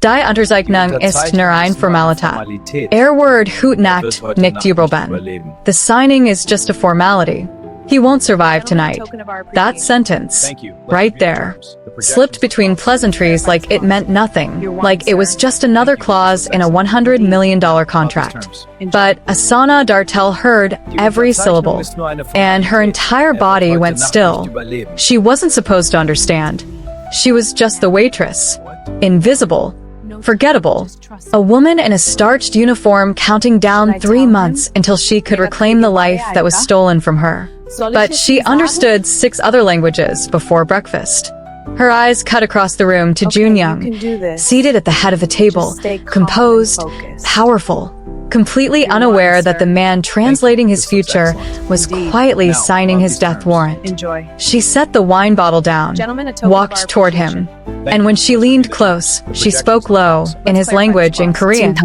Die Unterzeichnung ist nur eine Formalität. Word Hutnacht nicht überleben. The signing is just a formality. He won't survive tonight. That sentence, right there, slipped between pleasantries like it meant nothing, like it was just another clause in a $100 million contract. But Asana Dartell heard every syllable, and her entire body went still. She wasn't supposed to understand. She was just the waitress. Invisible. Forgettable. A woman in a starched uniform counting down 3 months until she could reclaim the life that was stolen from her. But she understood 6 other languages before breakfast. Her eyes cut across the room to Jun Young, seated at the head of a table, composed, powerful, completely unaware that the man translating his future was quietly signing his death warrant. She set the wine bottle down, walked toward him, and when she leaned close, she spoke low, in his language in Korean.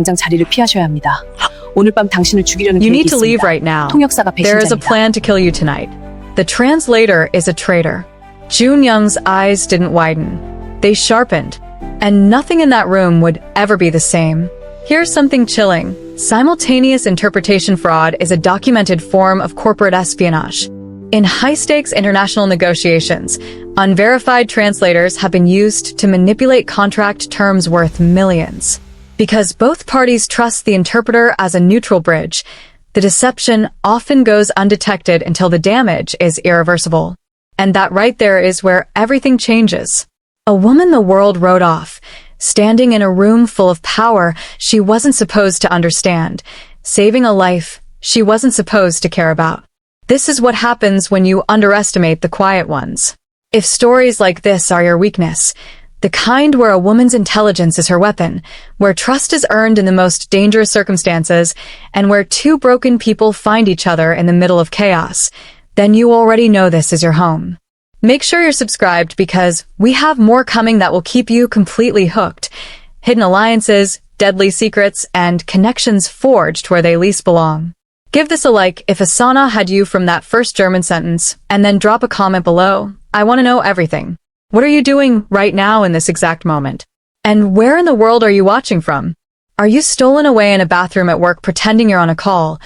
You need to leave right now. There is a plan to kill you tonight. The translator is a traitor. Jun Young's eyes didn't widen. They sharpened. And nothing in that room would ever be the same. Here's something chilling. Simultaneous interpretation fraud is a documented form of corporate espionage. In high-stakes international negotiations, unverified translators have been used to manipulate contract terms worth millions. Because both parties trust the interpreter as a neutral bridge, the deception often goes undetected until the damage is irreversible. And that right there is where everything changes. A woman the world wrote off, standing in a room full of power she wasn't supposed to understand, saving a life she wasn't supposed to care about. This is what happens when you underestimate the quiet ones. If stories like this are your weakness, the kind where a woman's intelligence is her weapon, where trust is earned in the most dangerous circumstances, and where 2 broken people find each other in the middle of chaos, then you already know this is your home. Make sure you're subscribed because we have more coming that will keep you completely hooked. Hidden alliances, deadly secrets, and connections forged where they least belong. Give this a like if Asana had you from that first German sentence, and then drop a comment below. I want to know everything. What are you doing right now in this exact moment? And where in the world are you watching from? Are you stolen away in a bathroom at work pretending you're on a call,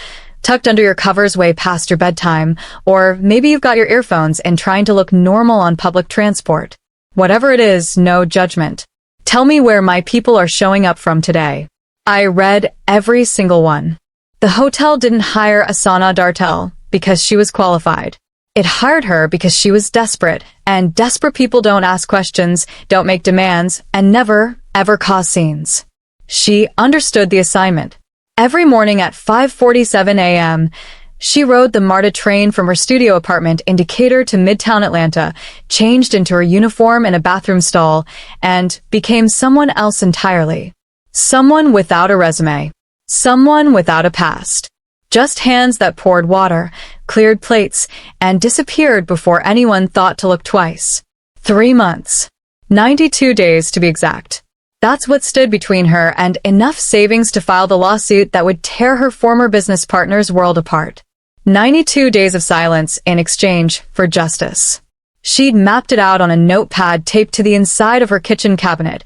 tucked under your covers way past your bedtime, or maybe you've got your earphones and trying to look normal on public transport? Whatever it is, no judgment. Tell me where my people are showing up from today. I read every single one. The hotel didn't hire Asana Dartell because she was qualified. It hired her because she was desperate, and desperate people don't ask questions, don't make demands, and never, ever cause scenes. She understood the assignment. Every morning at 5:47 a.m., she rode the MARTA train from her studio apartment in Decatur to Midtown Atlanta, changed into her uniform in a bathroom stall, and became someone else entirely. Someone without a resume. Someone without a past. Just hands that poured water, cleared plates, and disappeared before anyone thought to look twice. 3 months. 92 days to be exact. That's what stood between her and enough savings to file the lawsuit that would tear her former business partner's world apart. 92 days of silence in exchange for justice. She'd mapped it out on a notepad taped to the inside of her kitchen cabinet,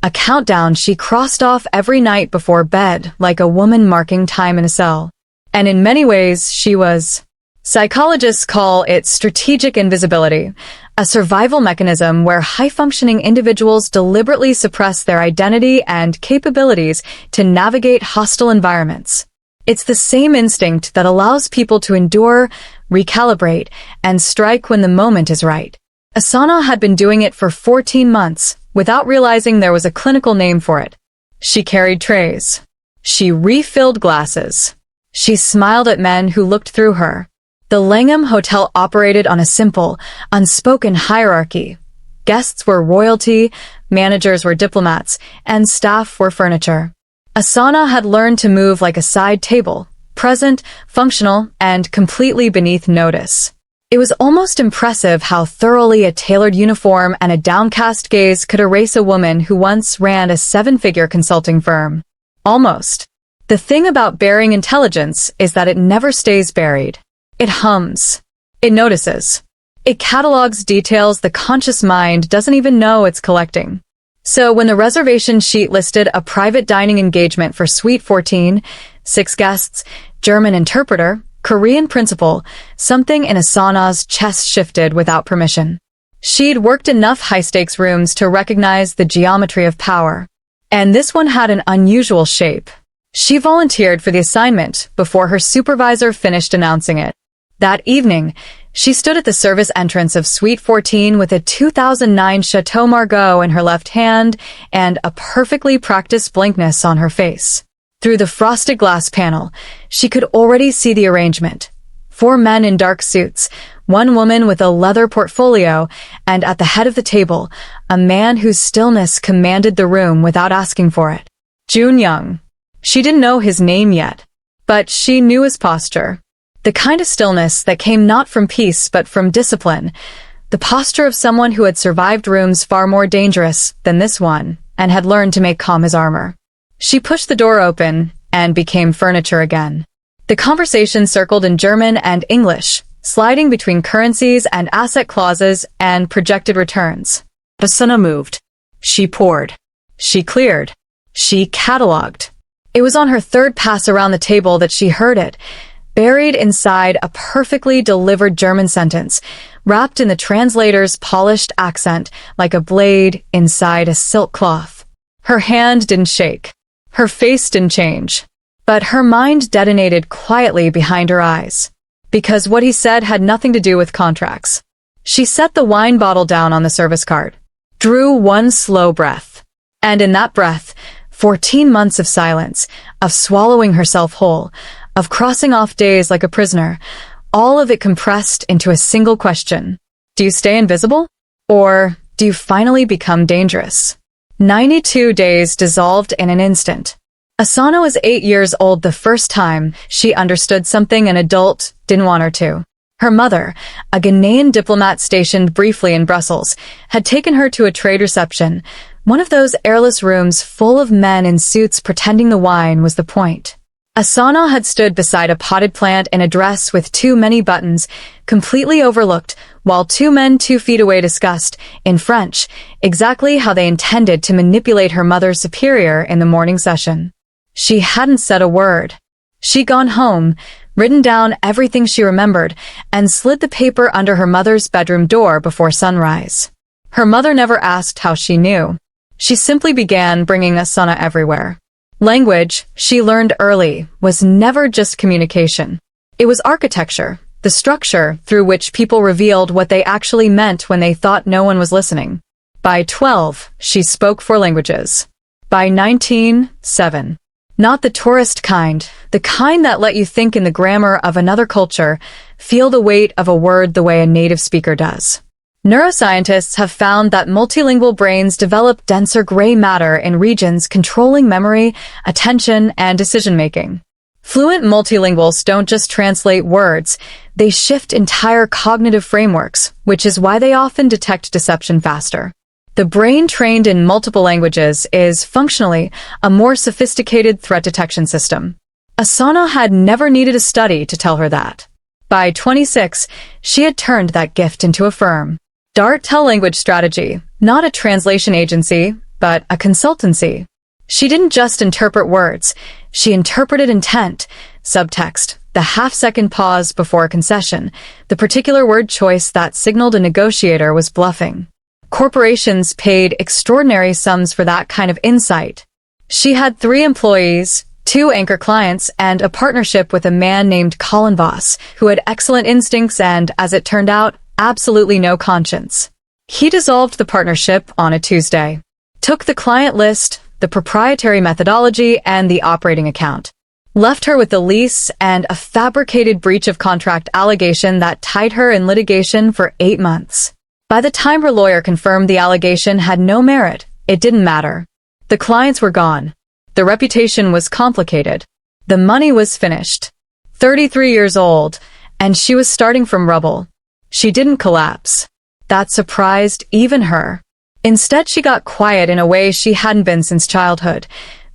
a countdown she crossed off every night before bed like a woman marking time in a cell. And in many ways, she was. Psychologists call it strategic invisibility, a survival mechanism where high-functioning individuals deliberately suppress their identity and capabilities to navigate hostile environments. It's the same instinct that allows people to endure, recalibrate, and strike when the moment is right. Asana had been doing it for 14 months, without realizing there was a clinical name for it. She carried trays. She refilled glasses. She smiled at men who looked through her. The Langham Hotel operated on a simple, unspoken hierarchy. Guests were royalty, managers were diplomats, and staff were furniture. Asana had learned to move like a side table, present, functional, and completely beneath notice. It was almost impressive how thoroughly a tailored uniform and a downcast gaze could erase a woman who once ran a 7-figure consulting firm. Almost. The thing about burying intelligence is that it never stays buried. It hums. It notices. It catalogs details the conscious mind doesn't even know it's collecting. So when the reservation sheet listed a private dining engagement for Suite 14, 6 guests, German interpreter, Korean principal, something in Asana's chest shifted without permission. She'd worked enough high-stakes rooms to recognize the geometry of power. And this one had an unusual shape. She volunteered for the assignment before her supervisor finished announcing it. That evening, she stood at the service entrance of Suite 14 with a 2009 Chateau Margaux in her left hand and a perfectly practiced blankness on her face. Through the frosted glass panel, she could already see the arrangement. 4 men in dark suits, 1 woman with a leather portfolio, and at the head of the table, a man whose stillness commanded the room without asking for it. Jun Young. She didn't know his name yet, but she knew his posture. The kind of stillness that came not from peace but from discipline, the posture of someone who had survived rooms far more dangerous than this one and had learned to make calm his armor. She pushed the door open and became furniture again. The conversation circled in German and English, sliding between currencies and asset clauses and projected returns. Asana moved. She poured. She cleared. She cataloged. It was on her 3rd pass around the table that she heard it, buried inside a perfectly delivered German sentence, wrapped in the translator's polished accent like a blade inside a silk cloth. Her hand didn't shake. Her face didn't change. But her mind detonated quietly behind her eyes. Because what he said had nothing to do with contracts. She set the wine bottle down on the service cart, drew 1 slow breath. And in that breath, 14 months of silence, of swallowing herself whole, of crossing off days like a prisoner, all of it compressed into a single question. Do you stay invisible? Or do you finally become dangerous? 92 days dissolved in an instant. Asana was 8 years old the first time she understood something an adult didn't want her to. Her mother, a Ghanaian diplomat stationed briefly in Brussels, had taken her to a trade reception, one of those airless rooms full of men in suits pretending the wine was the point. Asana had stood beside a potted plant in a dress with too many buttons, completely overlooked, while 2 men 2 feet away discussed, in French, exactly how they intended to manipulate her mother's superior in the morning session. She hadn't said a word. She'd gone home, written down everything she remembered, and slid the paper under her mother's bedroom door before sunrise. Her mother never asked how she knew. She simply began bringing Asana everywhere. Language, she learned early, was never just communication. It was architecture, the structure through which people revealed what they actually meant when they thought no one was listening. By 12, she spoke 4 languages. By 19, 7. Not the tourist kind, the kind that let you think in the grammar of another culture, feel the weight of a word the way a native speaker does. Neuroscientists have found that multilingual brains develop denser gray matter in regions controlling memory, attention, and decision-making. Fluent multilinguals don't just translate words, they shift entire cognitive frameworks, which is why they often detect deception faster. The brain trained in multiple languages is, functionally, a more sophisticated threat detection system. Asana had never needed a study to tell her that. By 26, she had turned that gift into a firm. Dartell Language Strategy, not a translation agency, but a consultancy. She didn't just interpret words, she interpreted intent, subtext, the half-second pause before a concession, the particular word choice that signaled a negotiator was bluffing. Corporations paid extraordinary sums for that kind of insight. She had 3 employees, 2 anchor clients, and a partnership with a man named Colin Voss, who had excellent instincts and, as it turned out, absolutely no conscience. He dissolved the partnership on a Tuesday, took the client list, the proprietary methodology, and the operating account, left her with the lease and a fabricated breach of contract allegation that tied her in litigation for 8 months. By the time her lawyer confirmed the allegation had no merit, it didn't matter. The clients were gone. The reputation was complicated. The money was finished. 33 years old, and she was starting from rubble. She didn't collapse. That surprised even her. Instead, she got quiet in a way she hadn't been since childhood.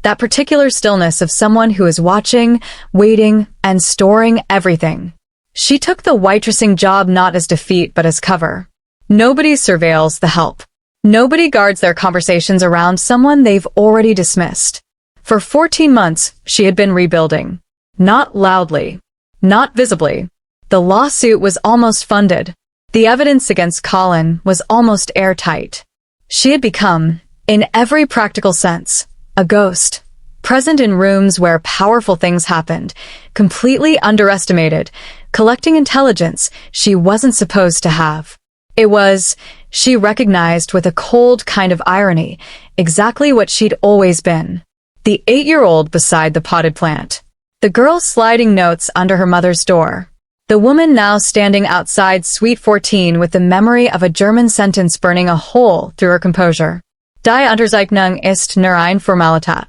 That particular stillness of someone who is watching, waiting, and storing everything. She took the waitressing job not as defeat but as cover. Nobody surveils the help. Nobody guards their conversations around someone they've already dismissed. For 14 months, she had been rebuilding. Not loudly. Not visibly. The lawsuit was almost funded. The evidence against Colin was almost airtight. She had become, in every practical sense, a ghost, present in rooms where powerful things happened, completely underestimated, collecting intelligence she wasn't supposed to have. It was, she recognized with a cold kind of irony, exactly what she'd always been. The 8-year-old beside the potted plant. The girl sliding notes under her mother's door. The woman now standing outside Suite 14 with the memory of a German sentence burning a hole through her composure. Die Unterzeichnung ist nur eine Formalität.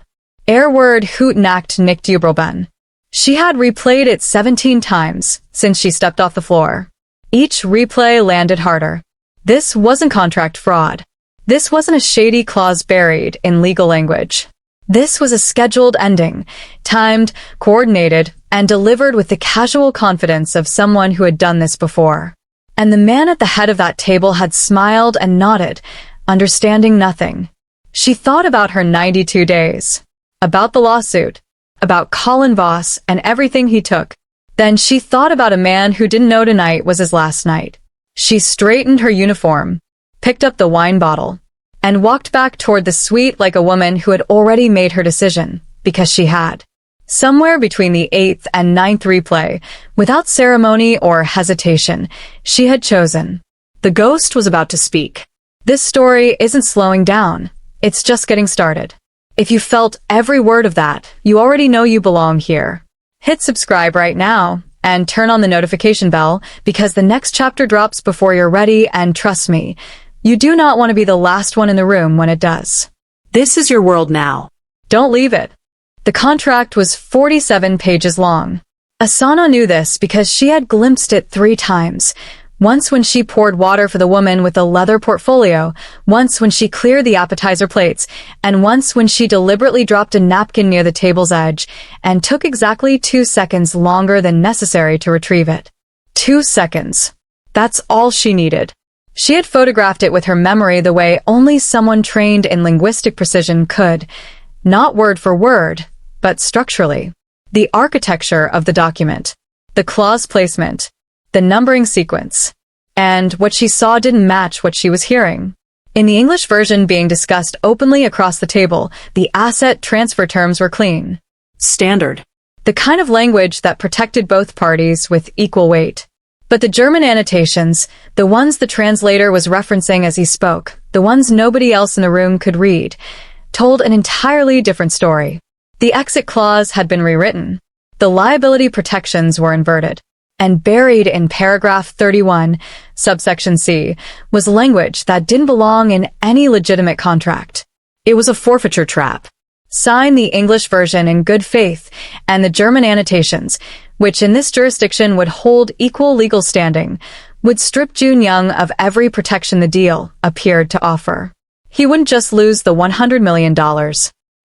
Word Hoot Nacht nicht Übelben. She had replayed it 17 times since she stepped off the floor. Each replay landed harder. This wasn't contract fraud. This wasn't a shady clause buried in legal language. This was a scheduled ending, timed, coordinated, and delivered with the casual confidence of someone who had done this before. And the man at the head of that table had smiled and nodded, understanding nothing. She thought about her 92 days, about the lawsuit, about Colin Voss and everything he took. Then she thought about a man who didn't know tonight was his last night. She straightened her uniform, picked up the wine bottle, and walked back toward the suite like a woman who had already made her decision, because she had. Somewhere between the 8th and 9th replay, without ceremony or hesitation, she had chosen. The ghost was about to speak. This story isn't slowing down. It's just getting started. If you felt every word of that, you already know you belong here. Hit subscribe right now and turn on the notification bell because the next chapter drops before you're ready, and trust me, you do not want to be the last one in the room when it does. This is your world now. Don't leave it. The contract was 47 pages long. Asana knew this because she had glimpsed it 3 times. Once when she poured water for the woman with the leather portfolio, once when she cleared the appetizer plates, and once when she deliberately dropped a napkin near the table's edge and took exactly 2 seconds longer than necessary to retrieve it. 2 seconds. That's all she needed. She had photographed it with her memory the way only someone trained in linguistic precision could, not word for word, but structurally. The architecture of the document, the clause placement, the numbering sequence, and what she saw didn't match what she was hearing. In the English version being discussed openly across the table, the asset transfer terms were clean. Standard. The kind of language that protected both parties with equal weight. But the German annotations, the ones the translator was referencing as he spoke, the ones nobody else in the room could read, told an entirely different story. The exit clause had been rewritten. The liability protections were inverted. And buried in paragraph 31, subsection C, was language that didn't belong in any legitimate contract. It was a forfeiture trap. Sign the English version in good faith, and the German annotations, which in this jurisdiction would hold equal legal standing, would strip Jun Young of every protection the deal appeared to offer. He wouldn't just lose the $100 million.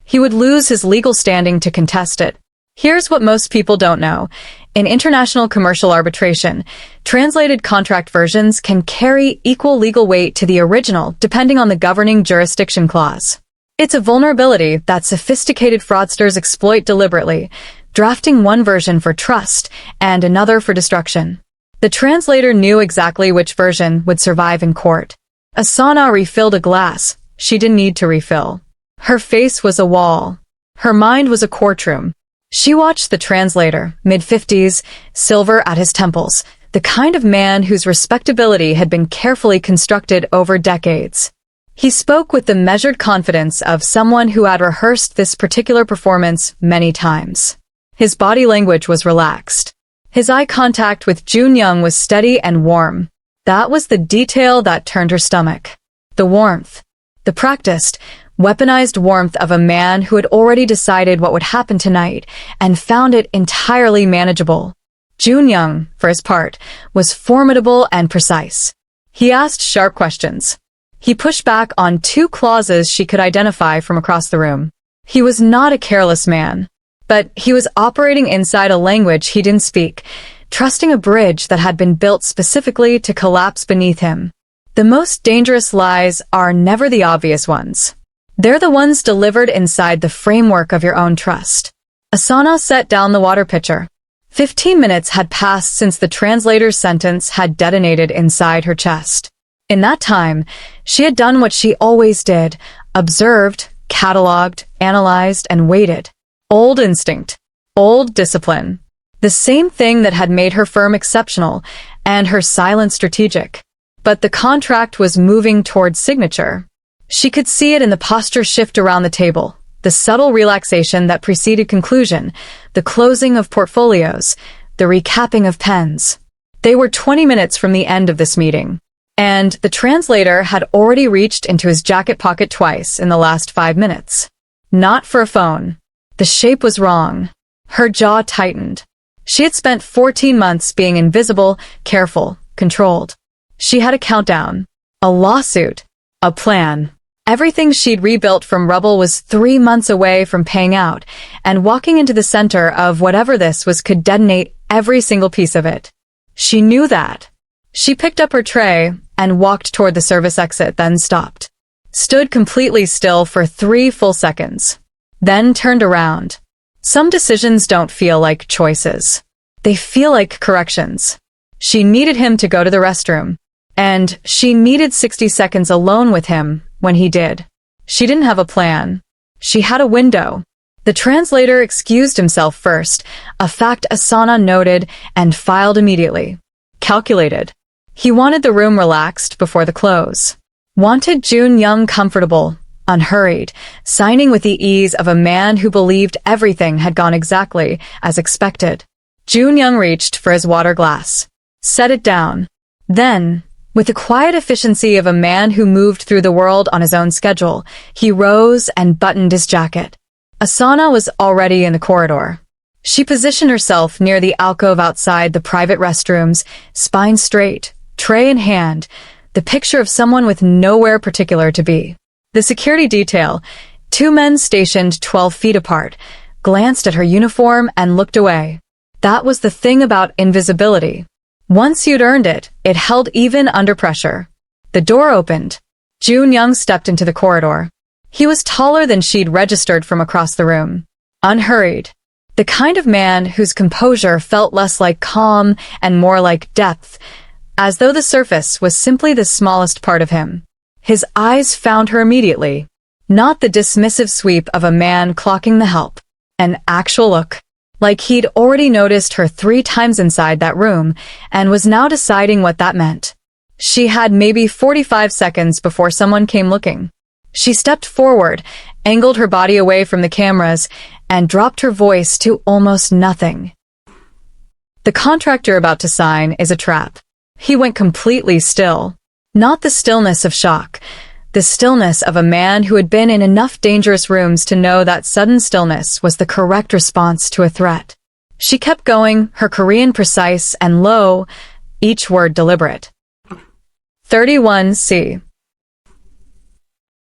He would lose his legal standing to contest it. Here's what most people don't know. In international commercial arbitration, translated contract versions can carry equal legal weight to the original depending on the governing jurisdiction clause. It's a vulnerability that sophisticated fraudsters exploit deliberately, drafting one version for trust and another for destruction. The translator knew exactly which version would survive in court. Asana refilled a glass she didn't need to refill. Her face was a wall. Her mind was a courtroom. She watched the translator, mid-50s, silver at his temples, the kind of man whose respectability had been carefully constructed over decades. He spoke with the measured confidence of someone who had rehearsed this particular performance many times. His body language was relaxed. His eye contact with Jun Young was steady and warm. That was the detail that turned her stomach. The warmth. The practiced, weaponized warmth of a man who had already decided what would happen tonight and found it entirely manageable. Jun Young, for his part, was formidable and precise. He asked sharp questions. He pushed back on 2 clauses she could identify from across the room. He was not a careless man, but he was operating inside a language he didn't speak, trusting a bridge that had been built specifically to collapse beneath him. The most dangerous lies are never the obvious ones. They're the ones delivered inside the framework of your own trust. Asana set down the water pitcher. 15 minutes had passed since the translator's sentence had detonated inside her chest. In that time, she had done what she always did: observed, cataloged, analyzed, and waited. Old instinct. Old discipline. The same thing that had made her firm exceptional and her silence strategic. But the contract was moving towards signature. She could see it in the posture shift around the table, the subtle relaxation that preceded conclusion, the closing of portfolios, the recapping of pens. They were 20 minutes from the end of this meeting, and the translator had already reached into his jacket pocket twice in the last 5 minutes. Not for a phone. The shape was wrong. Her jaw tightened. She had spent 14 months being invisible, careful, controlled. She had a countdown, a lawsuit, a plan. Everything she'd rebuilt from rubble was 3 months away from paying out, and walking into the center of whatever this was could detonate every single piece of it. She knew that. She picked up her tray and walked toward the service exit, then stopped. Stood completely still for 3 full seconds. Then turned around. Some decisions don't feel like choices. They feel like corrections. She needed him to go to the restroom, and she needed 60 seconds alone with him when he did. She didn't have a plan. She had a window. The translator excused himself first, a fact Asana noted and filed immediately. Calculated. He wanted the room relaxed before the close. Wanted Jun Young comfortable, unhurried, signing with the ease of a man who believed everything had gone exactly as expected. Jun Young reached for his water glass. Set it down. Then, with the quiet efficiency of a man who moved through the world on his own schedule, he rose and buttoned his jacket. Asana was already in the corridor. She positioned herself near the alcove outside the private restrooms, spine straight, tray in hand, the picture of someone with nowhere particular to be. The security detail, 2 men stationed 12 feet apart, glanced at her uniform and looked away. That was the thing about invisibility. Once you'd earned it, it held even under pressure. The door opened. Jun Young stepped into the corridor. He was taller than she'd registered from across the room. Unhurried. The kind of man whose composure felt less like calm and more like depth, as though the surface was simply the smallest part of him. His eyes found her immediately. Not the dismissive sweep of a man clocking the help. An actual look. Like he'd already noticed her 3 times inside that room and was now deciding what that meant. She had maybe 45 seconds before someone came looking. She stepped forward, angled her body away from the cameras, and dropped her voice to almost nothing. The contract you're about to sign is a trap. He went completely still. Not the stillness of shock, the stillness of a man who had been in enough dangerous rooms to know that sudden stillness was the correct response to a threat. She kept going, her Korean precise and low, each word deliberate. 31C.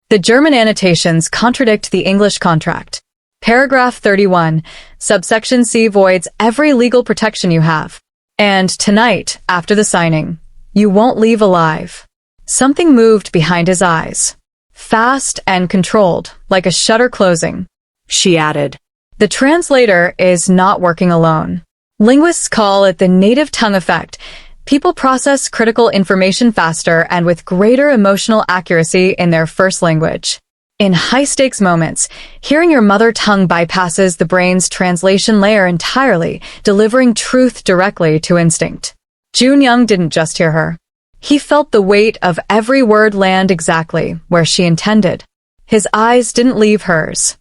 The German annotations contradict the English contract. Paragraph 31, subsection C voids every legal protection you have. And tonight, after the signing, you won't leave alive. Something moved behind his eyes. Fast and controlled, like a shutter closing. She added, "The translator is not working alone. Linguists call it the native tongue effect. People process critical information faster and with greater emotional accuracy in their first language. In high-stakes moments, hearing your mother tongue bypasses the brain's translation layer entirely, delivering truth directly to instinct." Jun Young didn't just hear her. He felt the weight of every word land exactly where she intended. His eyes didn't leave hers.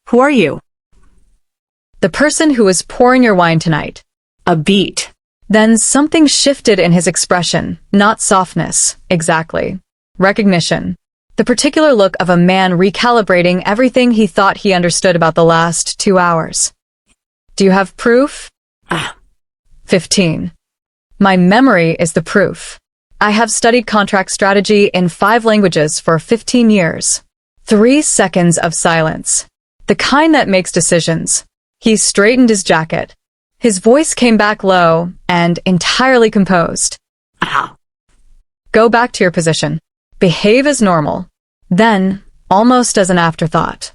Who are you? The person who was pouring your wine tonight. A beat. Then something shifted in his expression, not softness, exactly. Recognition. The particular look of a man recalibrating everything he thought he understood about the last 2 hours. Do you have proof? 15. My memory is the proof. I have studied contract strategy in 5 languages for 15 years. 3 seconds of silence. The kind that makes decisions. He straightened his jacket. His voice came back low and entirely composed. Go back to your position. Behave as normal. Then, almost as an afterthought.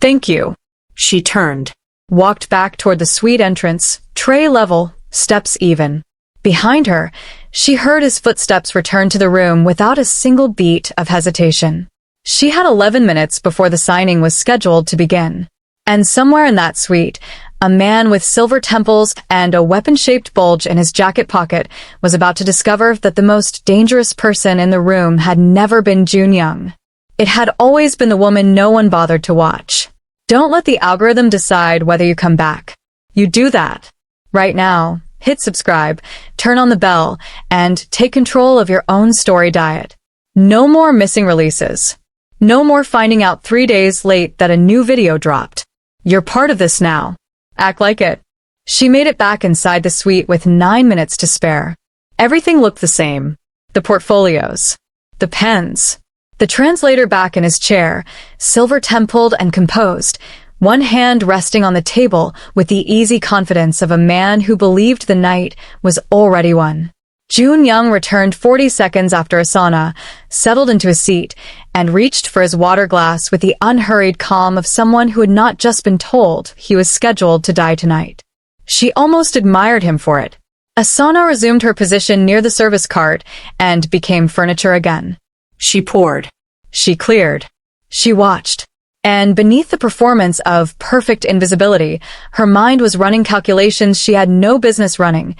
Thank you. She turned. Walked back toward the suite entrance, tray level, steps even. Behind her, she heard his footsteps return to the room without a single beat of hesitation. She had 11 minutes before the signing was scheduled to begin. And somewhere in that suite, a man with silver temples and a weapon-shaped bulge in his jacket pocket was about to discover that the most dangerous person in the room had never been Jun Young. It had always been the woman no one bothered to watch. Don't let the algorithm decide whether you come back. You do that. Right now, hit subscribe, turn on the bell, and take control of your own story diet. No more missing releases. No more finding out 3 days late that a new video dropped. You're part of this now. Act like it. She made it back inside the suite with 9 minutes to spare. Everything looked the same. The portfolios. The pens. The translator back in his chair, silver-templed and composed, one hand resting on the table with the easy confidence of a man who believed the night was already won. Jun Young returned 40 seconds after Asana, settled into a seat, and reached for his water glass with the unhurried calm of someone who had not just been told he was scheduled to die tonight. She almost admired him for it. Asana resumed her position near the service cart and became furniture again. She poured. She cleared. She watched. And beneath the performance of perfect invisibility, her mind was running calculations she had no business running.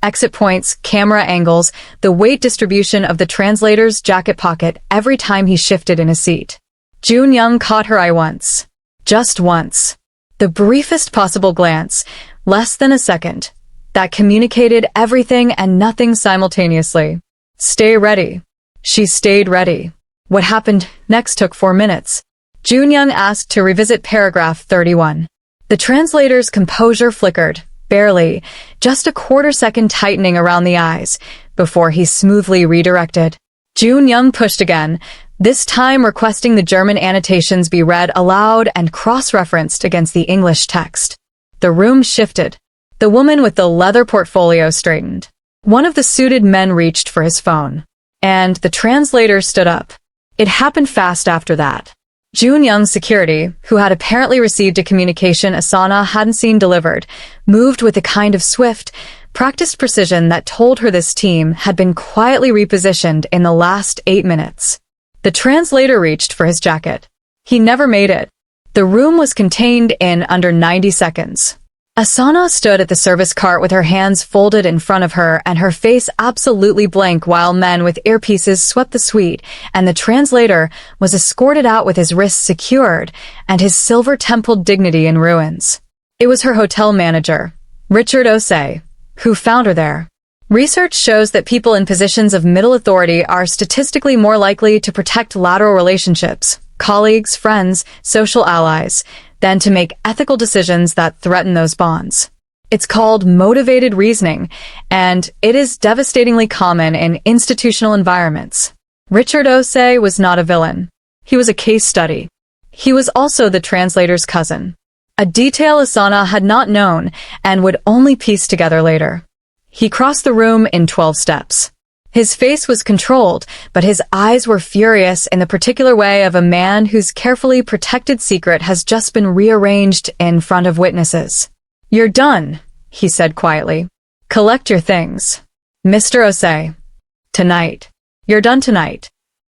Exit points, camera angles, the weight distribution of the translator's jacket pocket every time he shifted in his seat. Jun Young caught her eye once. Just once. The briefest possible glance, less than a second, that communicated everything and nothing simultaneously. Stay ready. She stayed ready. What happened next took 4 minutes. Jun Young asked to revisit paragraph 31. The translator's composure flickered, barely, just a quarter-second tightening around the eyes, before he smoothly redirected. Jun Young pushed again, this time requesting the German annotations be read aloud and cross-referenced against the English text. The room shifted. The woman with the leather portfolio straightened. One of the suited men reached for his phone. And the translator stood up. It happened fast after that. Jun Young's security, who had apparently received a communication Asana hadn't seen delivered, moved with a kind of swift, practiced precision that told her this team had been quietly repositioned in the last 8 minutes. The translator reached for his jacket. He never made it. The room was contained in under 90 seconds. Asana stood at the service cart with her hands folded in front of her and her face absolutely blank while men with earpieces swept the suite and the translator was escorted out with his wrists secured and his silver-templed dignity in ruins. It was her hotel manager, Richard Osei, who found her there. Research shows that people in positions of middle authority are statistically more likely to protect lateral relationships, colleagues, friends, social allies, than to make ethical decisions that threaten those bonds. It's called motivated reasoning, and it is devastatingly common in institutional environments. Richard Osei was not a villain. He was a case study. He was also the translator's cousin. A detail Asana had not known and would only piece together later. He crossed the room in 12 steps. His face was controlled, but his eyes were furious in the particular way of a man whose carefully protected secret has just been rearranged in front of witnesses. "You're done," he said quietly. "Collect your things. Mr. Osei. Tonight. You're done tonight."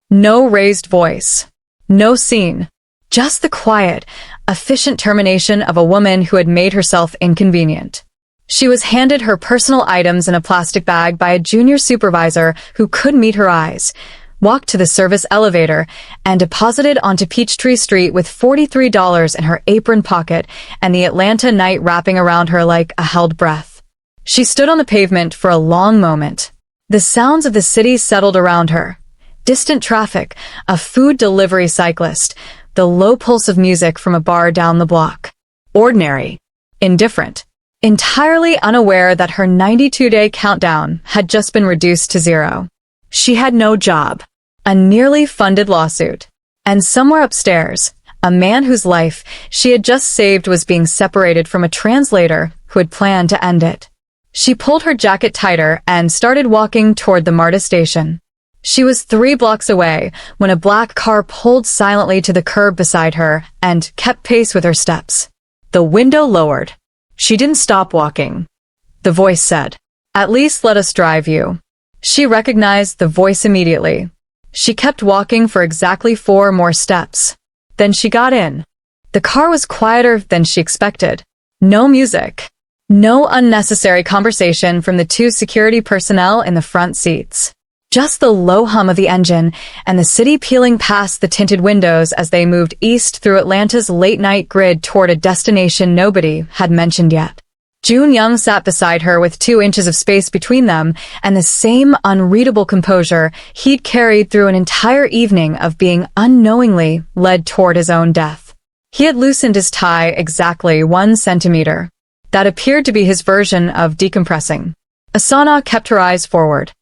No raised voice. No scene. Just the quiet, efficient termination of a woman who had made herself inconvenient. She was handed her personal items in a plastic bag by a junior supervisor who could meet her eyes, walked to the service elevator, and deposited onto Peachtree Street with $43 in her apron pocket and the Atlanta night wrapping around her like a held breath. She stood on the pavement for a long moment. The sounds of the city settled around her. Distant traffic, a food delivery cyclist, the low pulse of music from a bar down the block. Ordinary. Indifferent. Entirely unaware that her 92-day countdown had just been reduced to 0. She had no job, a nearly funded lawsuit, and somewhere upstairs, a man whose life she had just saved was being separated from a translator who had planned to end it. She pulled her jacket tighter and started walking toward the MARTA station. She was 3 blocks away when a black car pulled silently to the curb beside her and kept pace with her steps. The window lowered. She didn't stop walking. The voice said, "At least let us drive you." She recognized the voice immediately. She kept walking for exactly 4 more steps. Then she got in. The car was quieter than she expected. No music. No unnecessary conversation from the 2 security personnel in the front seats. Just the low hum of the engine and the city peeling past the tinted windows as they moved east through Atlanta's late-night grid toward a destination nobody had mentioned yet. Jun Young sat beside her with 2 inches of space between them and the same unreadable composure he'd carried through an entire evening of being unknowingly led toward his own death. He had loosened his tie exactly 1 centimeter. That appeared to be his version of decompressing. Asana kept her eyes forward.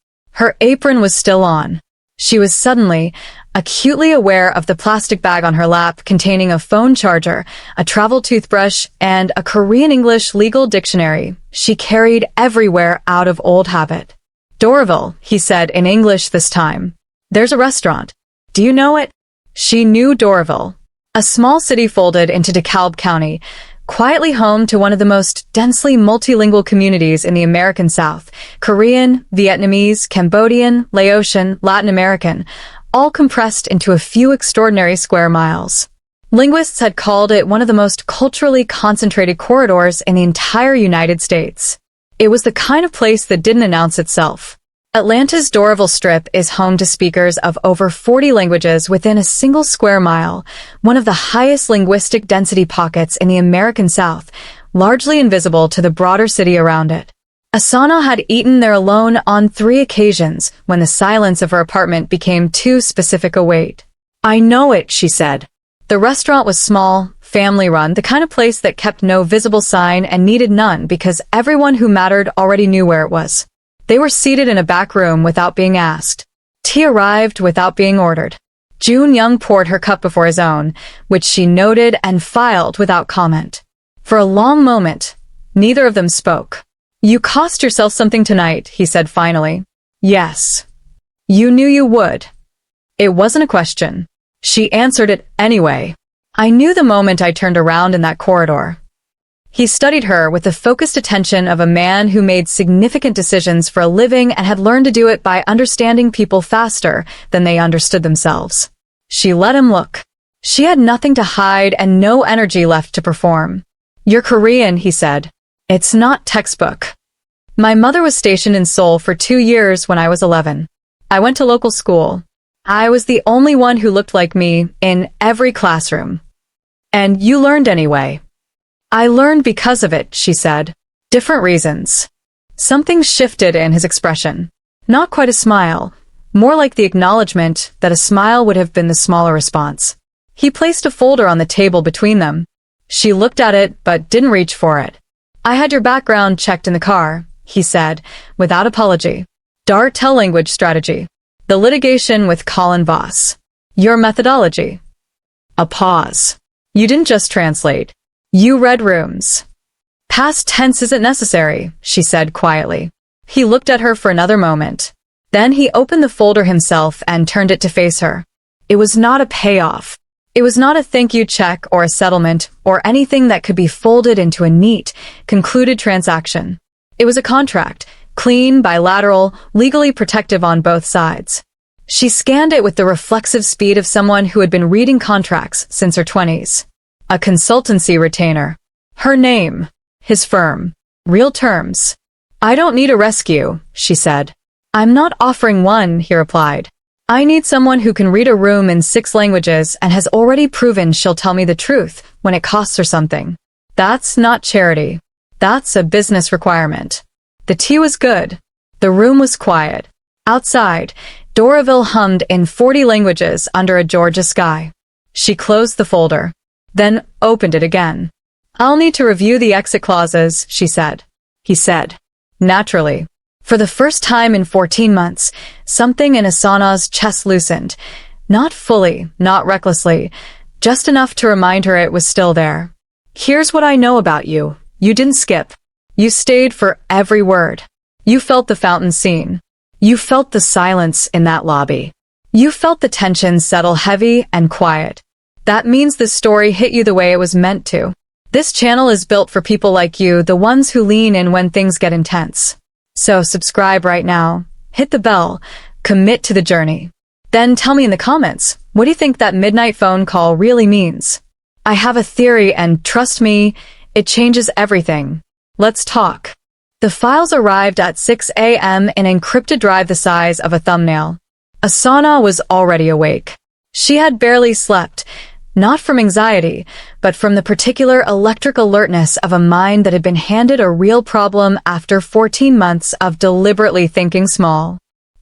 Her apron was still on. She was suddenly, acutely aware of the plastic bag on her lap containing a phone charger, a travel toothbrush, and a Korean English legal dictionary she carried everywhere out of old habit. "Doraville," he said in English this time. "There's a restaurant. Do you know it?" She knew Doraville, a small city folded into DeKalb County, quietly home to one of the most densely multilingual communities in the American South: Korean, Vietnamese, Cambodian, Laotian, Latin American, all compressed into a few extraordinary square miles. Linguists had called it one of the most culturally concentrated corridors in the entire United States. It was the kind of place that didn't announce itself. Atlanta's Doraville Strip is home to speakers of over 40 languages within a single square mile, one of the highest linguistic density pockets in the American South, largely invisible to the broader city around it. Asana had eaten there alone on 3 occasions when the silence of her apartment became too specific a wait. "I know it," she said. The restaurant was small, family-run, the kind of place that kept no visible sign and needed none because everyone who mattered already knew where it was. They were seated in a back room without being asked. Tea arrived without being ordered. Jun Young poured her cup before his own, which she noted and filed without comment. For a long moment, neither of them spoke. "You cost yourself something tonight," he said finally. "Yes. You knew you would." It wasn't a question. She answered it anyway. "I knew the moment I turned around in that corridor." He studied her with the focused attention of a man who made significant decisions for a living and had learned to do it by understanding people faster than they understood themselves. She let him look. She had nothing to hide and no energy left to perform. "You're Korean," he said. "It's not textbook. My mother was stationed in Seoul for 2 years when I was 11. I went to local school. I was the only one who looked like me in every classroom. And you learned anyway." "I learned because of it," she said. "Different reasons." Something shifted in his expression. Not quite a smile, more like the acknowledgement that a smile would have been the smaller response. He placed a folder on the table between them. She looked at it but didn't reach for it. "I had your background checked in the car," he said, without apology. "Dartell language strategy. The litigation with Colin Voss. Your methodology." A pause. "You didn't just translate. You read rooms." "Past tense isn't necessary," she said quietly. He looked at her for another moment. Then he opened the folder himself and turned it to face her. It was not a payoff. It was not a thank you check or a settlement or anything that could be folded into a neat, concluded transaction. It was a contract, clean, bilateral, legally protective on both sides. She scanned it with the reflexive speed of someone who had been reading contracts since her 20s. A consultancy retainer. Her name. His firm. Real terms. "I don't need a rescue," she said. "I'm not offering one," he replied. "I need someone who can read a room in 6 languages and has already proven she'll tell me the truth when it costs her something. That's not charity. That's a business requirement." The tea was good. The room was quiet. Outside, Doraville hummed in 40 languages under a Georgia sky. She closed the folder, then opened it again. "I'll need to review the exit clauses," she said. He said. Naturally. For the first time in 14 months, something in Asana's chest loosened. Not fully, not recklessly, just enough to remind her it was still there. "Here's what I know about you. You didn't skip. You stayed for every word. You felt the fountain scene. You felt the silence in that lobby. You felt the tension settle heavy and quiet. That means this story hit you the way it was meant to. This channel is built for people like you, the ones who lean in when things get intense. So subscribe right now, hit the bell, commit to the journey. Then tell me in the comments, what do you think that midnight phone call really means? I have a theory, and trust me, it changes everything. Let's talk. The files arrived at 6 a.m. in an encrypted drive the size of a thumbnail. Asana was already awake. She had barely slept, not from anxiety, but from the particular electric alertness of a mind that had been handed a real problem after 14 months of deliberately thinking small.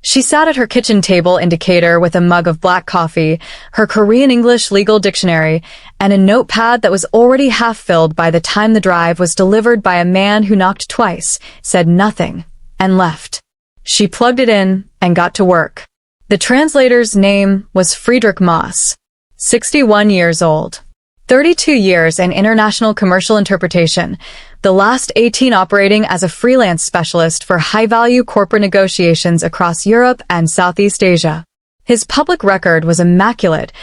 She sat at her kitchen table indicator with a mug of black coffee, her Korean English legal dictionary, and a notepad that was already half filled by the time the drive was delivered by a man who knocked twice, said nothing, and left. She plugged it in and got to work. The translator's name was Friedrich Maas, 61 years old, 32 years in international commercial interpretation, the last 18 operating as a freelance specialist for high-value corporate negotiations across Europe and Southeast Asia. His public record was immaculate: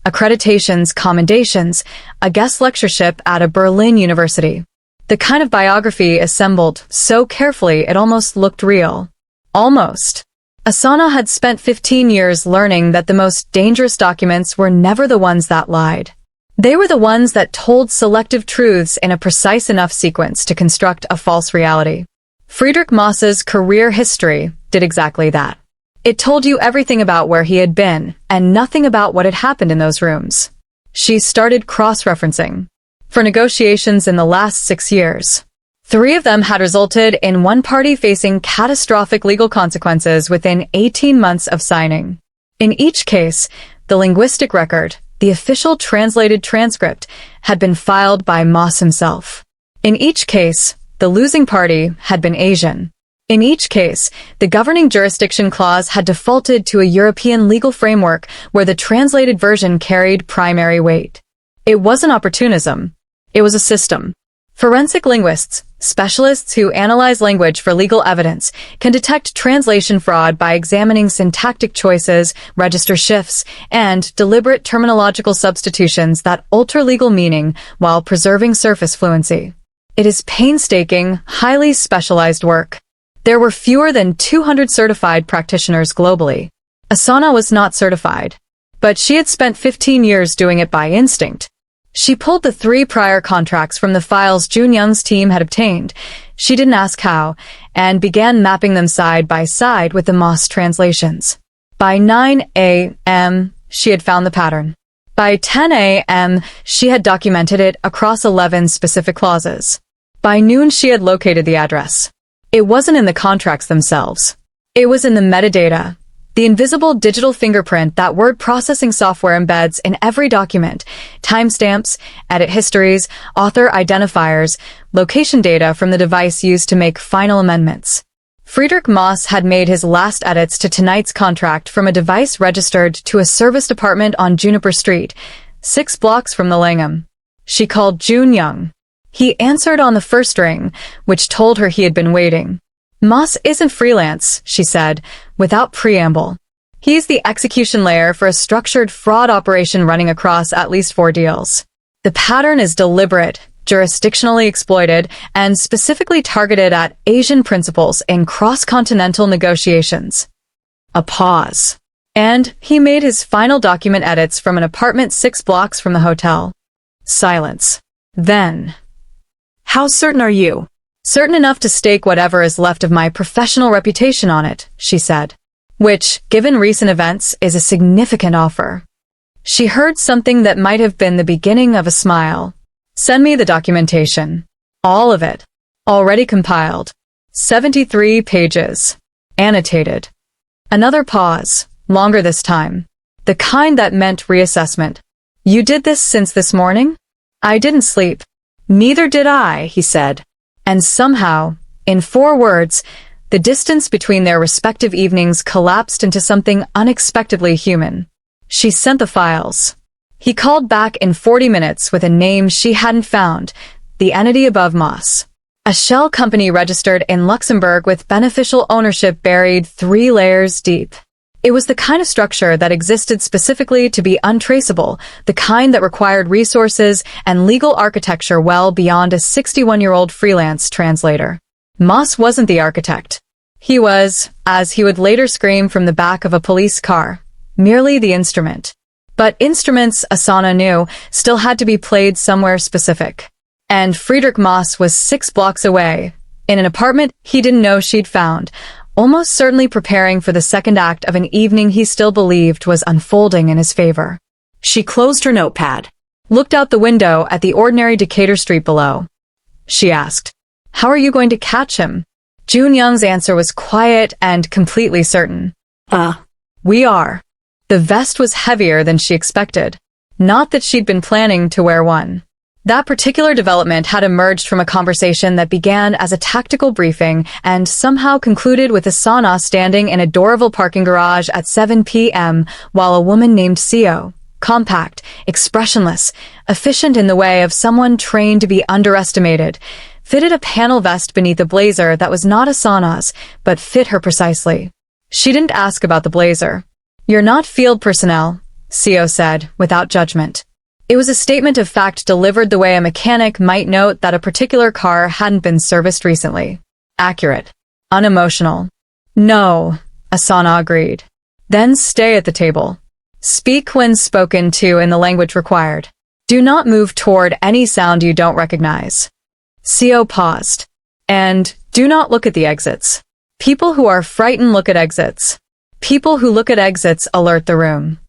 accreditations, commendations, a guest lectureship at a Berlin university. The kind of biography assembled so carefully it almost looked real. Almost. Asana had spent 15 years learning that the most dangerous documents were never the ones that lied. They were the ones that told selective truths in a precise enough sequence to construct a false reality. Friedrich Maas's career history did exactly that. It told you everything about where he had been, and nothing about what had happened in those rooms. She started cross-referencing. For negotiations in the last 6 years, 3 of them had resulted in one party facing catastrophic legal consequences within 18 months of signing. In each case, the linguistic record, the official translated transcript, had been filed by Maas himself. In each case, the losing party had been Asian. In each case, the governing jurisdiction clause had defaulted to a European legal framework where the translated version carried primary weight. It wasn't opportunism. It was a system. Forensic linguists, specialists who analyze language for legal evidence, can detect translation fraud by examining syntactic choices, register shifts, and deliberate terminological substitutions that alter legal meaning while preserving surface fluency. It is painstaking, highly specialized work. There were fewer than 200 certified practitioners globally. Asana was not certified, but she had spent 15 years doing it by instinct. She pulled the 3 prior contracts from the files Jun Young's team had obtained. She didn't ask how, and began mapping them side by side with the Maas translations. By 9 a.m., she had found the pattern. By 10 a.m., she had documented it across 11 specific clauses. By noon, she had located the address. It wasn't in the contracts themselves. It was in the metadata, the invisible digital fingerprint that word processing software embeds in every document: timestamps, edit histories, author identifiers, location data from the device used to make final amendments. Friedrich Maas had made his last edits to tonight's contract from a device registered to a service department on Juniper Street, 6 blocks from the Langham. She called Jun Young. He answered on the first ring, which told her he had been waiting. Maas isn't freelance, she said, without preamble. He's the execution layer for a structured fraud operation running across at least 4 deals. The pattern is deliberate, jurisdictionally exploited, and specifically targeted at Asian principals in cross-continental negotiations. A pause. And he made his final document edits from an apartment 6 blocks from the hotel. Silence. Then, "How certain are you?" "Certain enough to stake whatever is left of my professional reputation on it," she said. Which, given recent events, is a significant offer. She heard something that might have been the beginning of a smile. "Send me the documentation. All of it. Already compiled. 73 pages. Annotated." Another pause, longer this time. The kind that meant reassessment. "You did this since this morning?" "I didn't sleep." "Neither did I," he said. And somehow, in 4 words, the distance between their respective evenings collapsed into something unexpectedly human. She sent the files. He called back in 40 minutes with a name she hadn't found, the entity above Maas. A shell company registered in Luxembourg with beneficial ownership buried 3 layers deep. It was the kind of structure that existed specifically to be untraceable, the kind that required resources and legal architecture well beyond a 61-year-old freelance translator. Moss wasn't the architect. He was, as he would later scream from the back of a police car, merely the instrument. But instruments, Asana knew, still had to be played somewhere specific. And Friedrich Moss was 6 blocks away, in an apartment he didn't know she'd found, almost certainly preparing for the second act of an evening he still believed was unfolding in his favor. She closed her notepad. Looked out the window at the ordinary Decatur street below. She asked, "How are you going to catch him?" Jun Young's answer was quiet and completely certain. We are." The vest was heavier than she expected. Not that she'd been planning to wear one. That particular development had emerged from a conversation that began as a tactical briefing and somehow concluded with Asana standing in a Doraville parking garage at 7 p.m. while a woman named Seo, compact, expressionless, efficient in the way of someone trained to be underestimated, fitted a panel vest beneath a blazer that was not Asana's, but fit her precisely. She didn't ask about the blazer. "You're not field personnel," Seo said, without judgment. It was a statement of fact delivered the way a mechanic might note that a particular car hadn't been serviced recently. Accurate. Unemotional. "No," Asana agreed. "Then stay at the table. Speak when spoken to in the language required. Do not move toward any sound you don't recognize." Seo paused. "And do not look at the exits. People who are frightened look at exits. People who look at exits alert the room."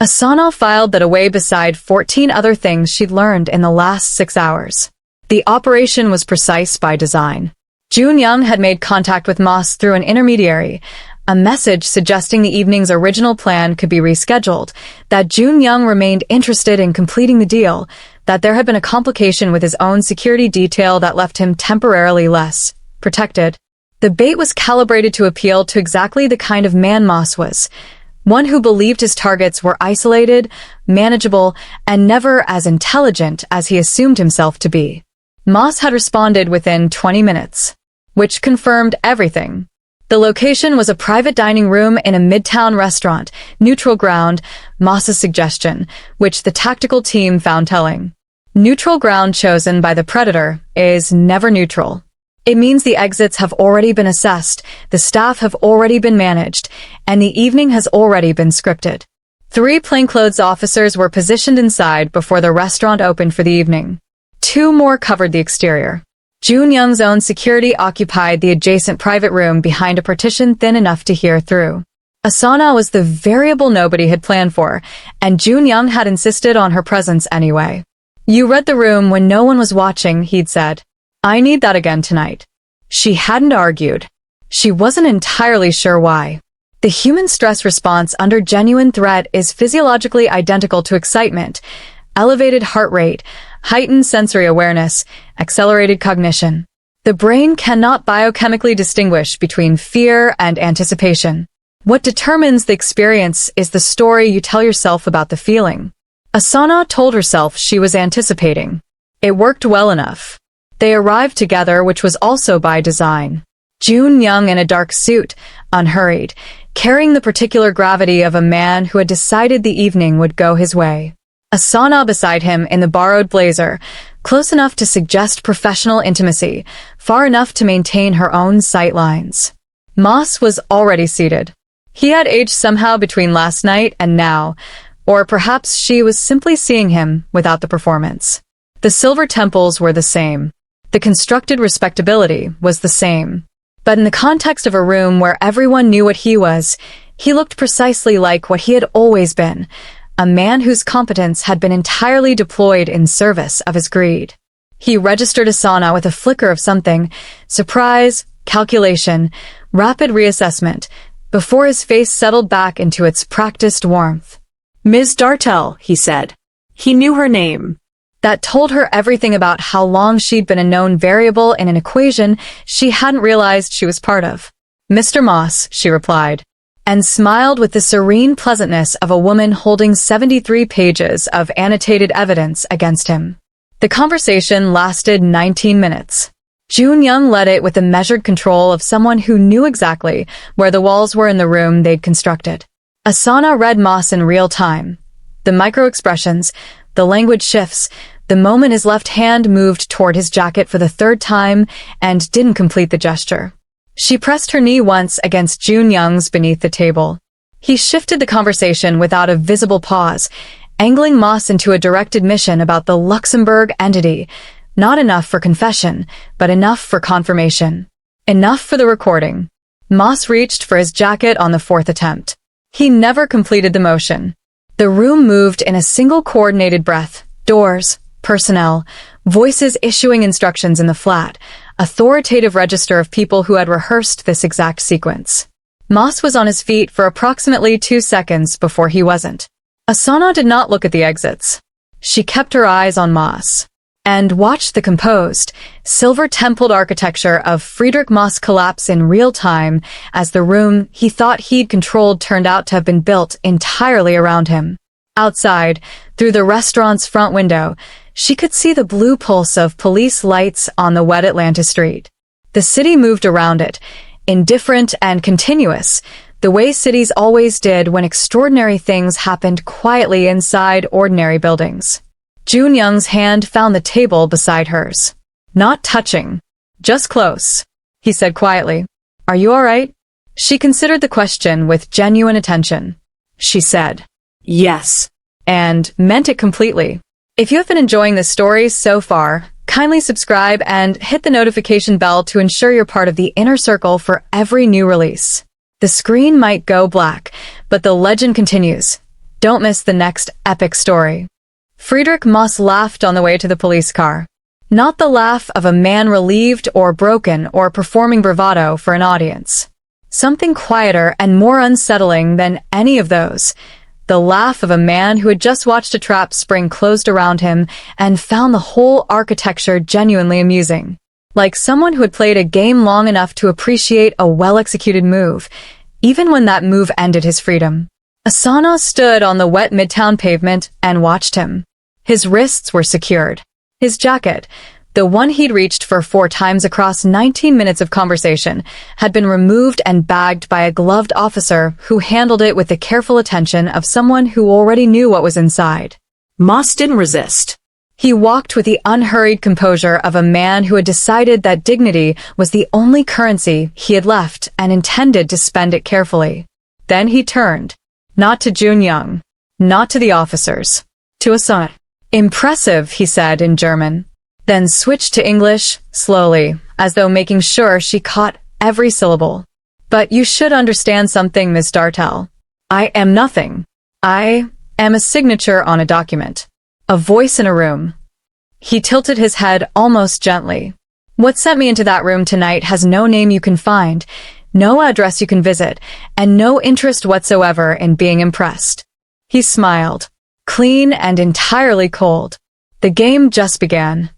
Asana filed that away beside 14 other things she'd learned in the last 6 hours. The operation was precise by design. Jun Young had made contact with Moss through an intermediary, a message suggesting the evening's original plan could be rescheduled, that Jun Young remained interested in completing the deal, that there had been a complication with his own security detail that left him temporarily less protected. The bait was calibrated to appeal to exactly the kind of man Moss was, one who believed his targets were isolated, manageable, and never as intelligent as he assumed himself to be. Moss had responded within 20 minutes, which confirmed everything. The location was a private dining room in a midtown restaurant, neutral ground, Moss's suggestion, which the tactical team found telling. Neutral ground chosen by the predator is never neutral. It means the exits have already been assessed, the staff have already been managed, and the evening has already been scripted. 3 plainclothes officers were positioned inside before the restaurant opened for the evening. 2 more covered the exterior. Jun Young's own security occupied the adjacent private room behind a partition thin enough to hear through. Asana was the variable nobody had planned for, and Jun Young had insisted on her presence anyway. "You read the room when no one was watching," he'd said. "I need that again tonight." She hadn't argued. She wasn't entirely sure why. The human stress response under genuine threat is physiologically identical to excitement, elevated heart rate, heightened sensory awareness, accelerated cognition. The brain cannot biochemically distinguish between fear and anticipation. What determines the experience is the story you tell yourself about the feeling. Asana told herself she was anticipating. It worked well enough. They arrived together, which was also by design. Jun Young in a dark suit, unhurried, carrying the particular gravity of a man who had decided the evening would go his way. Asana beside him in the borrowed blazer, close enough to suggest professional intimacy, far enough to maintain her own sight lines. Moss was already seated. He had aged somehow between last night and now, or perhaps she was simply seeing him without the performance. The silver temples were the same. The constructed respectability was the same. But in the context of a room where everyone knew what he was, he looked precisely like what he had always been, a man whose competence had been entirely deployed in service of his greed. He registered Asana with a flicker of something, surprise, calculation, rapid reassessment, before his face settled back into its practiced warmth. "Ms. Dartell," he said. He knew her name. That told her everything about how long she'd been a known variable in an equation she hadn't realized she was part of. "Mr. Moss," she replied, and smiled with the serene pleasantness of a woman holding 73 pages of annotated evidence against him. The conversation lasted 19 minutes. Jun Young led it with the measured control of someone who knew exactly where the walls were in the room they'd constructed. Asana read Moss in real time. The micro-expressions, the language shifts, the moment his left hand moved toward his jacket for the third time and didn't complete the gesture. She pressed her knee once against Jun Young's beneath the table. He shifted the conversation without a visible pause, angling Moss into a direct admission about the Luxembourg entity. Not enough for confession, but enough for confirmation. Enough for the recording. Moss reached for his jacket on the fourth attempt. He never completed the motion. The room moved in a single coordinated breath. Doors, personnel, voices issuing instructions in the flat, authoritative register of people who had rehearsed this exact sequence. Moss was on his feet for approximately 2 seconds before he wasn't. Asana did not look at the exits. She kept her eyes on Moss and watched the composed, silver-templed architecture of Friedrich Moss collapse in real time as the room he thought he'd controlled turned out to have been built entirely around him. Outside, through the restaurant's front window, she could see the blue pulse of police lights on the wet Atlanta street. The city moved around it, indifferent and continuous, the way cities always did when extraordinary things happened quietly inside ordinary buildings. Jun Young's hand found the table beside hers. Not touching. Just close. He said quietly. Are you all right? She considered the question with genuine attention. She said, yes, and meant it completely. If you have been enjoying this story so far, kindly subscribe and hit the notification bell to ensure you're part of the inner circle for every new release. The screen might go black, but the legend continues. Don't miss the next epic story. Friedrich Moss laughed on the way to the police car. Not the laugh of a man relieved or broken or performing bravado for an audience. Something quieter and more unsettling than any of those. The laugh of a man who had just watched a trap spring closed around him and found the whole architecture genuinely amusing. Like someone who had played a game long enough to appreciate a well-executed move, even when that move ended his freedom. Asana stood on the wet midtown pavement and watched him. His wrists were secured. His jacket, the one he'd reached for 4 times across 19 minutes of conversation, had been removed and bagged by a gloved officer who handled it with the careful attention of someone who already knew what was inside. Moss didn't resist. He walked with the unhurried composure of a man who had decided that dignity was the only currency he had left and intended to spend it carefully. Then he turned. Not to Jun Young. Not to the officers. To Asana. Impressive, he said in German. Then switched to English, slowly, as though making sure she caught every syllable. But you should understand something, Miss Dartell. I am nothing. I am a signature on a document. A voice in a room. He tilted his head almost gently. What sent me into that room tonight has no name you can find, no address you can visit, and no interest whatsoever in being impressed. He smiled. Clean and entirely cold. The game just began.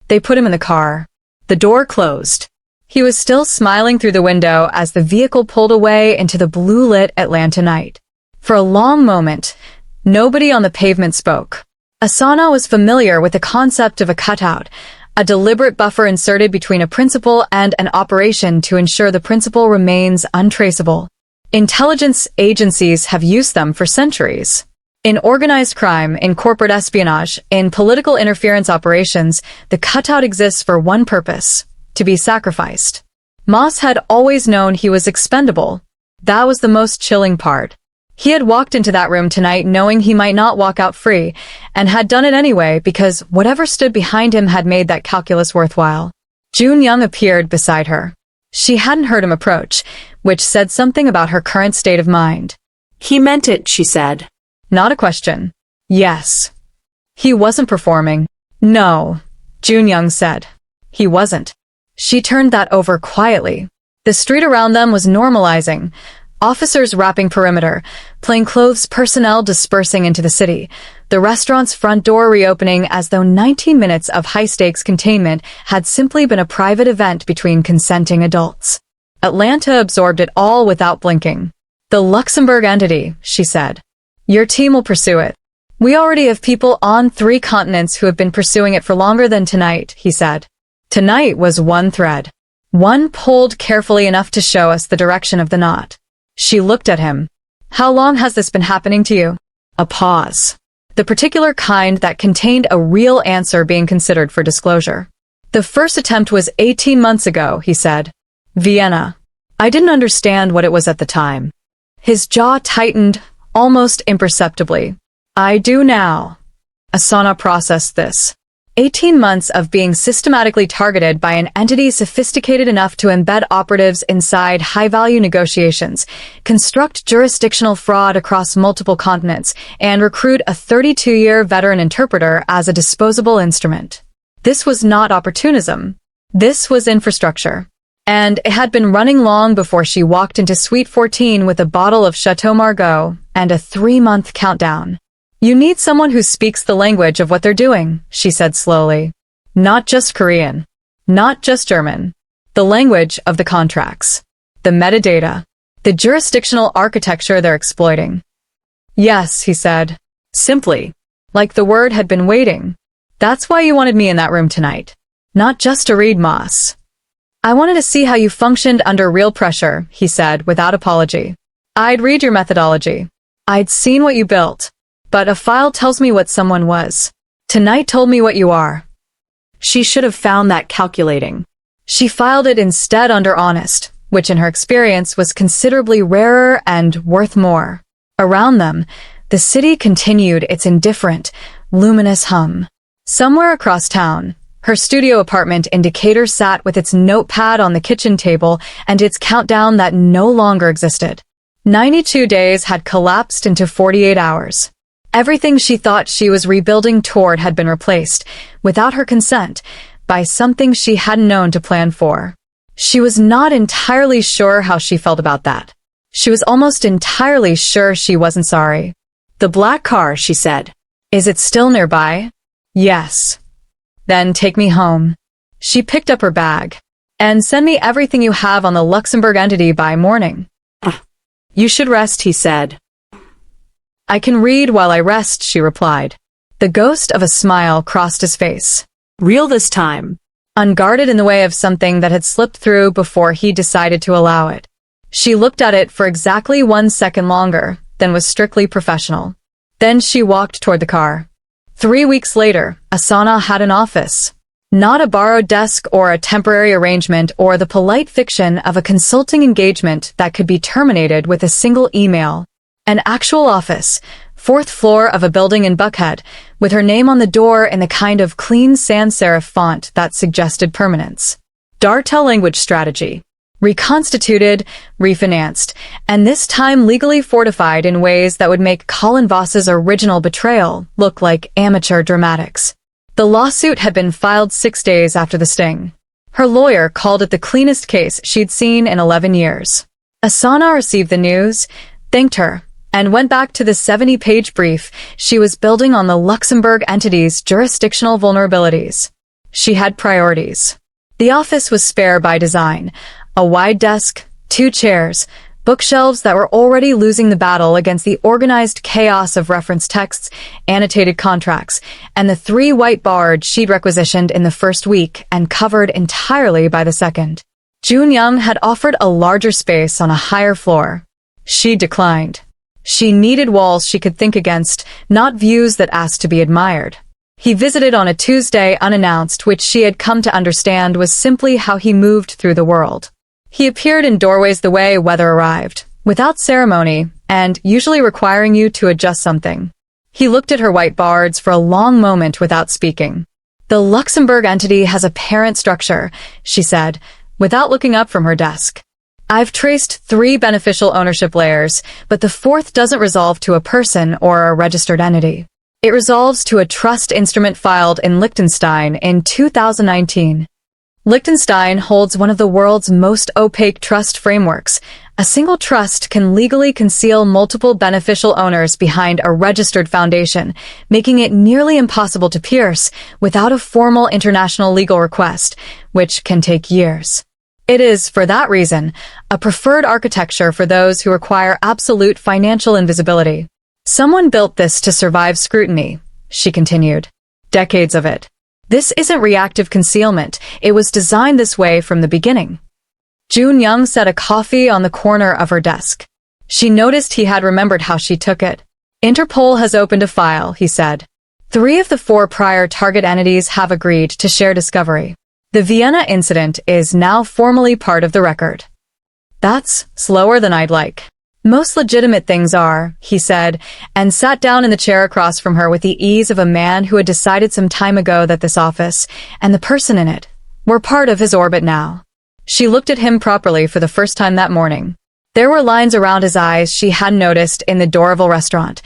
They put him in the car. The door closed. He was still smiling through the window as the vehicle pulled away into the blue-lit Atlanta night. For a long moment, nobody on the pavement spoke. Asana was familiar with the concept of a cutout, a deliberate buffer inserted between a principal and an operation to ensure the principal remains untraceable. Intelligence agencies have used them for centuries. In organized crime, in corporate espionage, in political interference operations, the cutout exists for one purpose: to be sacrificed. Moss had always known he was expendable. That was the most chilling part. He had walked into that room tonight knowing he might not walk out free, and had done it anyway because whatever stood behind him had made that calculus worthwhile. Jun Young appeared beside her. She hadn't heard him approach, which said something about her current state of mind. He meant it, she said. Not a question. Yes. He wasn't performing. No, Jun Young said. He wasn't. She turned that over quietly. The street around them was normalizing. Officers wrapping perimeter, plainclothes personnel dispersing into the city, the restaurant's front door reopening as though 19 minutes of high-stakes containment had simply been a private event between consenting adults. Atlanta absorbed it all without blinking. The Luxembourg entity, she said. Your team will pursue it. We already have people on 3 continents who have been pursuing it for longer than tonight, he said. Tonight was one thread. One pulled carefully enough to show us the direction of the knot. She looked at him. How long has this been happening to you? A pause. The particular kind that contained a real answer being considered for disclosure. The first attempt was 18 months ago, he said. Vienna. I didn't understand what it was at the time. His jaw tightened, almost imperceptibly. I do now. Asana processed this. 18 months of being systematically targeted by an entity sophisticated enough to embed operatives inside high-value negotiations, construct jurisdictional fraud across multiple continents, and recruit a 32-year veteran interpreter as a disposable instrument. This was not opportunism. This was infrastructure. And it had been running long before she walked into Suite 14 with a bottle of Chateau Margaux and a 3-month countdown. You need someone who speaks the language of what they're doing, she said slowly. Not just Korean. Not just German. The language of the contracts. The metadata. The jurisdictional architecture they're exploiting. Yes, he said. Simply. Like the word had been waiting. That's why you wanted me in that room tonight. Not just to read Moss. I wanted to see how you functioned under real pressure, he said without apology. I'd read your methodology. I'd seen what you built. But a file tells me what someone was. Tonight told me what you are. She should have found that calculating. She filed it instead under honest, which in her experience was considerably rarer and worth more. Around them, the city continued its indifferent, luminous hum. Somewhere across town, her studio apartment in Decatur sat with its notepad on the kitchen table and its countdown that no longer existed. 92 days had collapsed into 48 hours. Everything she thought she was rebuilding toward had been replaced, without her consent, by something she hadn't known to plan for. She was not entirely sure how she felt about that. She was almost entirely sure she wasn't sorry. The black car, she said. Is it still nearby? Yes. Then take me home. She picked up her bag. And send me everything you have on the Luxembourg entity by morning. You should rest, he said. I can read while I rest, she replied. The ghost of a smile crossed his face. Real this time. Unguarded in the way of something that had slipped through before he decided to allow it. She looked at it for exactly 1 second longer, then was strictly professional. Then she walked toward the car. 3 weeks later, Asana had an office. Not a borrowed desk or a temporary arrangement or the polite fiction of a consulting engagement that could be terminated with a single email. An actual office, 4th floor of a building in Buckhead, with her name on the door in the kind of clean sans serif font that suggested permanence. Dartell language strategy. Reconstituted, refinanced, and this time legally fortified in ways that would make Colin Voss's original betrayal look like amateur dramatics. The lawsuit had been filed 6 days after the sting. Her lawyer called it the cleanest case she'd seen in 11 years. Asana received the news, thanked her, and went back to the 70-page brief she was building on the Luxembourg entity's jurisdictional vulnerabilities. She had priorities. The office was spare by design. A wide desk, 2 chairs, bookshelves that were already losing the battle against the organized chaos of reference texts, annotated contracts, and the 3 white boards she'd requisitioned in the first week and covered entirely by the second. Jun Young had offered a larger space on a higher floor. She declined. She needed walls she could think against, not views that asked to be admired. He visited on a Tuesday unannounced, which she had come to understand was simply how he moved through the world. He appeared in doorways the way weather arrived, without ceremony, and usually requiring you to adjust something. He looked at her white boards for a long moment without speaking. The Luxembourg entity has a parent structure, she said, without looking up from her desk. I've traced 3 beneficial ownership layers, but the 4th doesn't resolve to a person or a registered entity. It resolves to a trust instrument filed in Liechtenstein in 2019. Liechtenstein holds one of the world's most opaque trust frameworks. A single trust can legally conceal multiple beneficial owners behind a registered foundation, making it nearly impossible to pierce without a formal international legal request, which can take years. It is, for that reason, a preferred architecture for those who require absolute financial invisibility. Someone built this to survive scrutiny, she continued. Decades of it. This isn't reactive concealment. It was designed this way from the beginning. Jun Young set a coffee on the corner of her desk. She noticed he had remembered how she took it. Interpol has opened a file, he said. 3 of the 4 prior target entities have agreed to share discovery. The Vienna incident is now formally part of the record. That's slower than I'd like. Most legitimate things are, he said, and sat down in the chair across from her with the ease of a man who had decided some time ago that this office, and the person in it, were part of his orbit now. She looked at him properly for the first time that morning. There were lines around his eyes she hadn't noticed in the Dorville restaurant,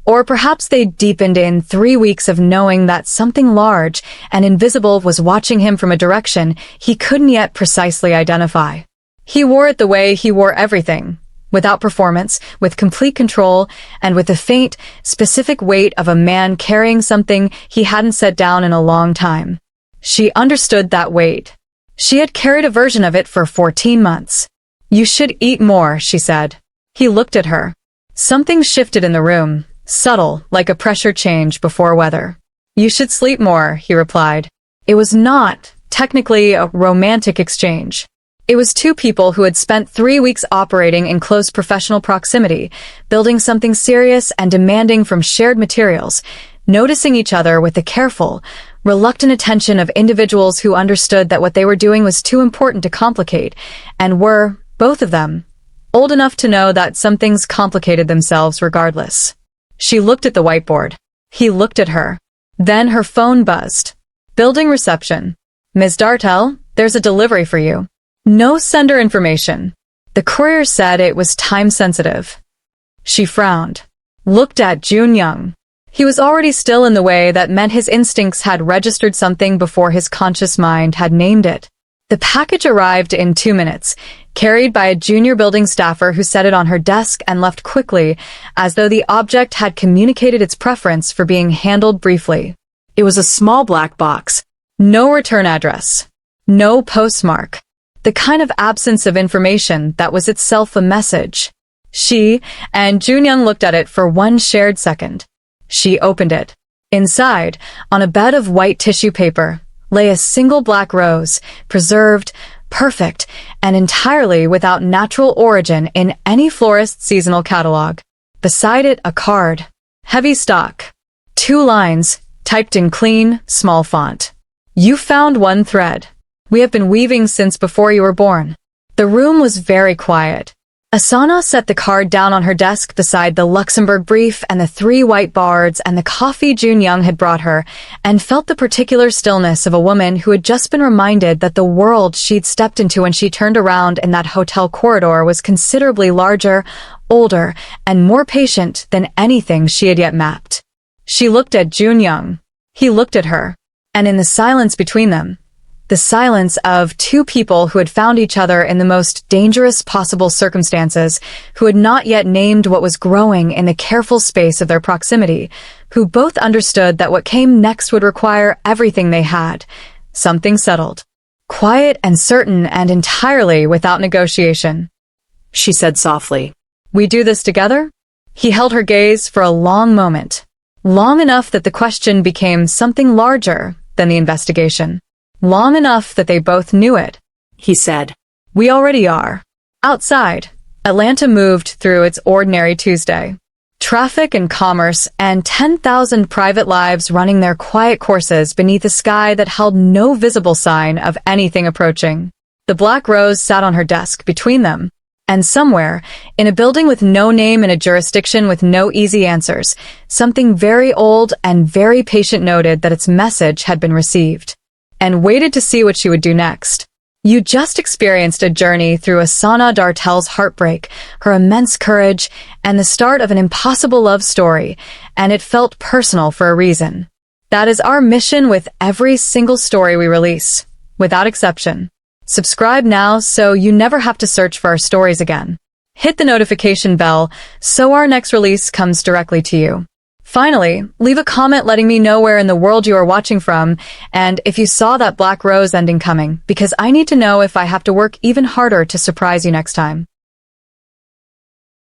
or perhaps they'd deepened in 3 weeks of knowing that something large and invisible was watching him from a direction he couldn't yet precisely identify. He wore it the way he wore everything, without performance, with complete control, and with the faint, specific weight of a man carrying something he hadn't set down in a long time. She understood that weight. She had carried a version of it for 14 months. You should eat more, she said. He looked at her. Something shifted in the room, subtle, like a pressure change before weather. You should sleep more, he replied. It was not, technically, a romantic exchange. It was 2 people who had spent 3 weeks operating in close professional proximity, building something serious and demanding from shared materials, noticing each other with the careful, reluctant attention of individuals who understood that what they were doing was too important to complicate, and were, both of them, old enough to know that some things complicated themselves regardless. She looked at the whiteboard. He looked at her. Then her phone buzzed. Building reception. Ms. Dartell, there's a delivery for you. No sender information. The courier said it was time-sensitive. She frowned. Looked at Jun Young. He was already still in the way that meant his instincts had registered something before his conscious mind had named it. The package arrived in 2 minutes, carried by a junior building staffer who set it on her desk and left quickly, as though the object had communicated its preference for being handled briefly. It was a small black box. No return address. No postmark. The kind of absence of information that was itself a message. She and Jun Young looked at it for one shared second. She opened it. Inside, on a bed of white tissue paper, lay a single black rose, preserved, perfect, and entirely without natural origin in any florist's seasonal catalog. Beside it, a card. Heavy stock. 2 lines, typed in clean, small font. You found one thread. We have been weaving since before you were born. The room was very quiet. Asana set the card down on her desk beside the Luxembourg brief and the 3 white bards and the coffee Jun Young had brought her, and felt the particular stillness of a woman who had just been reminded that the world she'd stepped into when she turned around in that hotel corridor was considerably larger, older, and more patient than anything she had yet mapped. She looked at Jun Young. He looked at her. And in the silence between them, the silence of 2 people who had found each other in the most dangerous possible circumstances, who had not yet named what was growing in the careful space of their proximity, who both understood that what came next would require everything they had. Something settled. Quiet and certain and entirely without negotiation. She said softly, "We do this together?" He held her gaze for a long moment. Long enough that the question became something larger than the investigation. Long enough that they both knew it. He said, "We already are." Outside, Atlanta moved through its ordinary Tuesday. Traffic and commerce and 10,000 private lives running their quiet courses beneath a sky that held no visible sign of anything approaching. The black rose sat on her desk between them. And somewhere, in a building with no name in a jurisdiction with no easy answers, something very old and very patient noted that its message had been received, and waited to see what she would do next. You just experienced a journey through Asana Dartell's heartbreak, her immense courage, and the start of an impossible love story, and it felt personal for a reason. That is our mission with every single story we release, without exception. Subscribe now so you never have to search for our stories again. Hit the notification bell so our next release comes directly to you. Finally, leave a comment letting me know where in the world you are watching from and if you saw that black rose ending coming, because I need to know if I have to work even harder to surprise you next time.